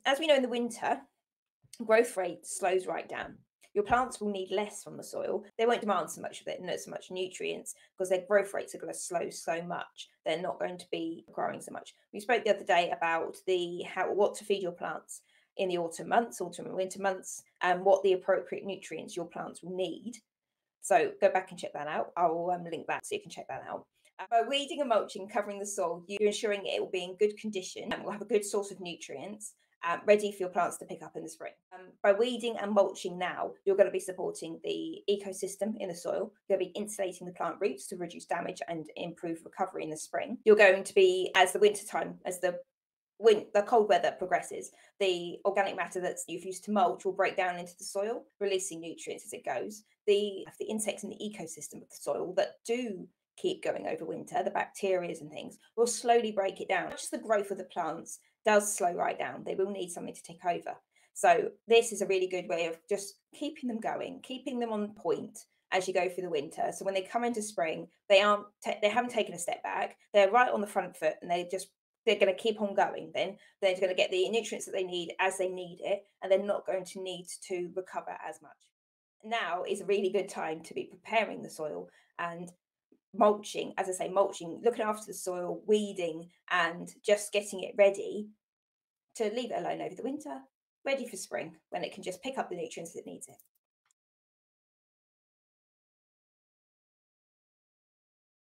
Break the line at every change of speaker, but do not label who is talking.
as we know, in the winter, growth rate slows right down. Your plants will need less from the soil. They won't demand so much of it, not so much nutrients, because their growth rates are going to slow so much. They're not going to be growing so much. We spoke the other day about what to feed your plants in the autumn months, autumn and winter months, and what the appropriate nutrients your plants will need. So go back and check that out. I'll link that so you can check that out. By weeding and mulching, covering the soil, you're ensuring it will be in good condition and will have a good source of nutrients, ready for your plants to pick up in the spring. By weeding and mulching now, you're going to be supporting the ecosystem in the soil. You're going to be insulating the plant roots to reduce damage and improve recovery in the spring. You're going to be, as the winter time, as the cold weather progresses, the organic matter that you've used to mulch will break down into the soil, releasing nutrients as it goes. The insects in the ecosystem of the soil that do keep going over winter, the bacteria and things, will slowly break it down. Just the growth of the plants does slow right down. They will need something to take over. So this is a really good way of just keeping them going, keeping them on point as you go through the winter. So when they come into spring, they haven't taken a step back. They're right on the front foot, and they're going to keep on going. Then they're going to get the nutrients that they need as they need it, and they're not going to need to recover as much. Now is a really good time to be preparing the soil and mulching, as I say, mulching, looking after the soil, weeding, and just getting it ready to leave it alone over the winter, ready for spring when it can just pick up the nutrients that it needs it.